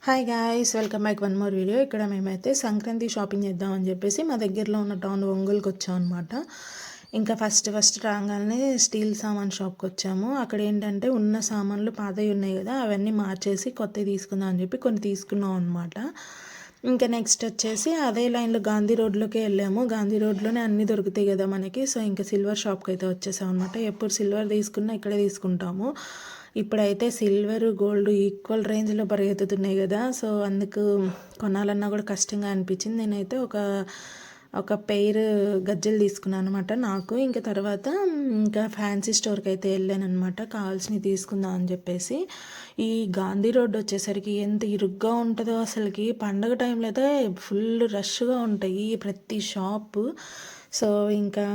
Hi guys, welcome back one more video. ఇక్కడ మేమైతే Sankranti shopping చేద్దామని చెప్పేసి మా దగ్గరలో ఉన్న టౌన్ ఒంగోలుకి వచ్చాం అనమాట. ఇంకా ఫస్ట్ రాగానే స్టీల్ సామాన్ షాప్కి వచ్చాము. అక్కడ ఏంటంటే ఉన్న సామాన్లు పాతవి ఉన్నాయి కదా, అవన్నీ మార్చేసి కొత్తవి తీసుకుందాం అని చెప్పి కొన్ని తీసుకున్నాం అనమాట. ఇంకా నెక్స్ట్ వచ్చేసి అదే లైన్లో గాంధీ రోడ్లోకి వెళ్ళాము. గాంధీ రోడ్లోనే అన్నీ దొరుకుతాయి కదా మనకి. సో ఇంకా సిల్వర్ షాప్కి అయితే వచ్చేసాం అనమాట. ఎప్పుడు సిల్వర్ తీసుకున్నా ఇక్కడే తీసుకుంటాము. ఇప్పుడైతే సిల్వర్ గోల్డ్ ఈక్వల్ రేంజ్లో పరిగెత్తుతున్నాయి కదా, సో అందుకు కొనాలన్నా కూడా కష్టంగా అనిపించింది. నేనైతే ఒక పెయిర్ గజ్జలు తీసుకున్నాను అనమాట నాకు. ఇంకా తర్వాత ఇంకా ఫ్యాన్సీ స్టోర్కి అయితే వెళ్ళాను అనమాట, కావాల్సినవి తీసుకుందాం అని చెప్పేసి. ఈ గాంధీ రోడ్ వచ్చేసరికి ఎంత ఇరుగ్గా ఉంటుందో అసలుకి. పండగ టైంలో అయితే ఫుల్ రష్గా ఉంటాయి ప్రతి షాపు. సో ఇంకా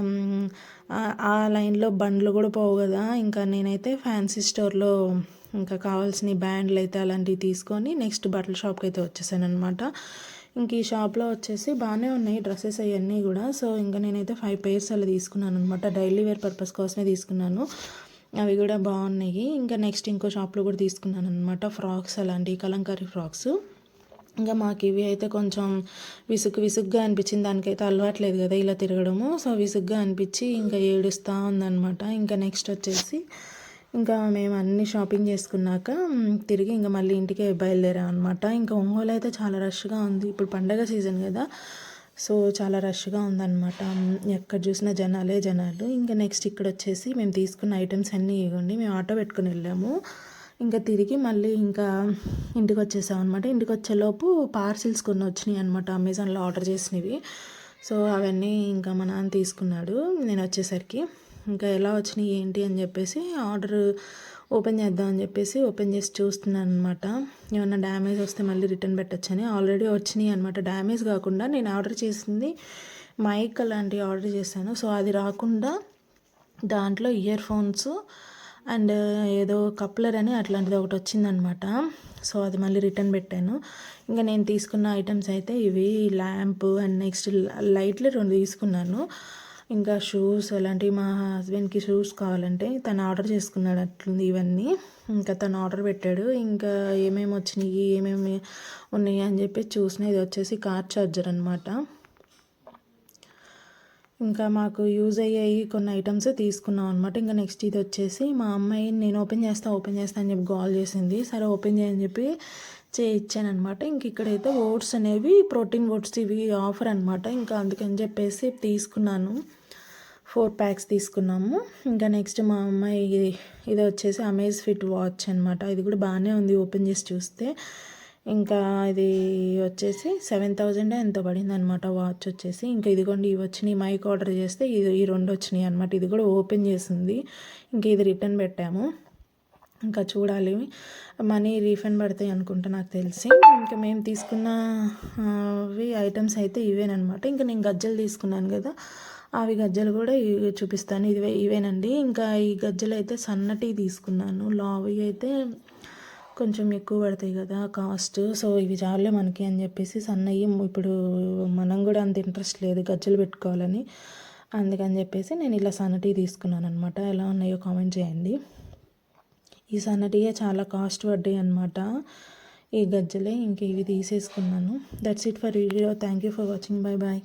ఆ లైన్లో బండ్లు కూడా పోవు కదా. ఇంకా నేనైతే ఫ్యాన్సీ స్టోర్లో ఇంకా కావాల్సిన బ్యాండ్లు అయితే అలాంటివి తీసుకొని నెక్స్ట్ బట్టల షాప్కి అయితే వచ్చేసాను అనమాట. ఇంక ఈ షాప్లో వచ్చేసి బాగానే ఉన్నాయి డ్రెస్సెస్ అవన్నీ కూడా. సో ఇంకా నేనైతే 5 pairs అలా తీసుకున్నాను అనమాట. డైలీ వేర్ పర్పస్ కోసమే తీసుకున్నాను, అవి కూడా బాగున్నాయి. ఇంకా నెక్స్ట్ ఇంకో షాప్లో కూడా తీసుకున్నాను అనమాట, ఫ్రాక్స్ అలాంటివి, కలంకారీ ఫ్రాక్స్. ఇంకా మాకు ఇవి అయితే కొంచెం విసుగ్గా అనిపించింది. దానికైతే అలవాట్లేదు కదా ఇలా తిరగడము. సో విసుగ్గా అనిపించి ఇంకా ఏడుస్తూ ఉందన్నమాట. ఇంకా నెక్స్ట్ వచ్చేసి ఇంకా మేము అన్ని షాపింగ్ చేసుకున్నాక తిరిగి ఇంకా మళ్ళీ ఇంటికి బయలుదేరాం అనమాట. ఇంకా ఒంగోలు అయితే చాలా రష్గా ఉంది, ఇప్పుడు పండగ సీజన్ కదా, సో చాలా రష్గా ఉందన్నమాట. ఎక్కడ చూసినా జనాలు. ఇంకా నెక్స్ట్ ఇక్కడ వచ్చేసి మేము తీసుకున్న ఐటమ్స్ అన్నీ ఇవ్వండి. మేము ఆటో పెట్టుకుని వెళ్ళాము. ఇంకా తిరిగి మళ్ళీ ఇంకా ఇంటికి వచ్చేసాం అనమాట. ఇంటికి వచ్చేలోపు పార్సిల్స్ కొన్ని వచ్చినాయి అనమాట, అమెజాన్లో ఆర్డర్ చేసినవి. సో అవన్నీ ఇంకా మా నాన్న తీసుకున్నాడు. నేను వచ్చేసరికి ఇంకా ఎలా వచ్చినాయి ఏంటి అని చెప్పేసి ఆర్డర్ ఓపెన్ చేద్దాం అని చెప్పేసి ఓపెన్ చేసి చూస్తున్నాను అనమాట. ఏమన్నా డ్యామేజ్ వస్తే మళ్ళీ రిటర్న్ పెట్టచ్చని. ఆల్రెడీ వచ్చినాయి అనమాట, డ్యామేజ్ కాకుండా. నేను ఆర్డర్ చేసింది మైక్ అలాంటివి ఆర్డర్ చేశాను. సో అది రాకుండా దాంట్లో ఇయర్ ఫోన్స్ అండ్ ఏదో కప్లర్ అని అట్లాంటిది ఒకటి వచ్చిందనమాట. సో అది మళ్ళీ రిటర్న్ పెట్టాను. ఇంకా నేను తీసుకున్న ఐటమ్స్ అయితే ఇవి ల్యాంప్ అండ్ నెక్స్ట్ లైట్లు 2 తీసుకున్నాను. ఇంకా షూస్ అలాంటివి, మా హస్బెండ్కి షూస్ కావాలంటే తను ఆర్డర్ చేసుకున్నాడు అట్లుంది ఇవన్నీ. ఇంకా తను ఆర్డర్ పెట్టాడు. ఇంకా ఏమేమి వచ్చినాయి ఏమేమి ఉన్నాయి అని చెప్పి చూసిన. ఇది వచ్చేసి కార్ ఛార్జర్ అనమాట. ఇంకా మాకు యూజ్ అయ్యాయి కొన్ని ఐటమ్స్ తీసుకున్నాం అనమాట. ఇంకా నెక్స్ట్ ఇది వచ్చేసి మా అమ్మాయి నేను ఓపెన్ చేస్తా అని చెప్పి కాల్ చేసింది. సరే ఓపెన్ చేయని చెప్పి ఇచ్చాను అనమాట. ఇంక ఇక్కడైతే ఓట్స్ అనేవి ప్రోటీన్ ఓట్స్ ఇవి ఆఫర్ అనమాట. ఇంకా అందుకని చెప్పేసి తీసుకున్నాను, 4 packs తీసుకున్నాము. ఇంకా నెక్స్ట్ మా అమ్మాయి ఇది వచ్చేసి అమేజ్ఫిట్ వాచ్ అనమాట. ఇది కూడా బాగానే ఉంది ఓపెన్ చేసి చూస్తే. ఇంకా ఇది వచ్చేసి 7,000 ఎంతో పడింది అనమాట వాచ్ వచ్చేసి. ఇంకా ఇదిగోండి ఇవి వచ్చినాయి, మైక్ ఆర్డర్ చేస్తే ఈ 2 వచ్చినాయి అనమాట. ఇది కూడా ఓపెన్ చేసింది. ఇంకా ఇది రిటర్న్ పెట్టాము. ఇంకా చూడాలి మనీ రీఫండ్ పడతాయి అనుకుంటా నాకు తెలిసి. ఇంకా మేము తీసుకున్న ఐటమ్స్ అయితే ఇవేనమాట. ఇంకా నేను గజ్జలు తీసుకున్నాను కదా, అవి గజ్జలు కూడా చూపిస్తాను. ఇవేనండి. ఇంకా ఈ గజ్జలు అయితే సన్నటి తీసుకున్నాను, లావి అయితే కొంచెం ఎక్కువ పడతాయి కదా కాస్ట్. సో ఇవి చాలే మనకి అని చెప్పేసి సన్నయ్యి. ఇప్పుడు మనం కూడా అంత ఇంట్రెస్ట్ లేదు గజ్జలు పెట్టుకోవాలని, అందుకని చెప్పేసి నేను ఇలా సన్నటి తీసుకున్నాను అనమాట. ఎలా ఉన్నాయో కామెంట్ చేయండి. ఈ సన్నటియే చాలా కాస్ట్ పడ్డాయి అనమాట ఈ గజ్జలే. ఇంక ఇవి తీసేసుకున్నాను. That's it for video. Thank you for watching. Bye.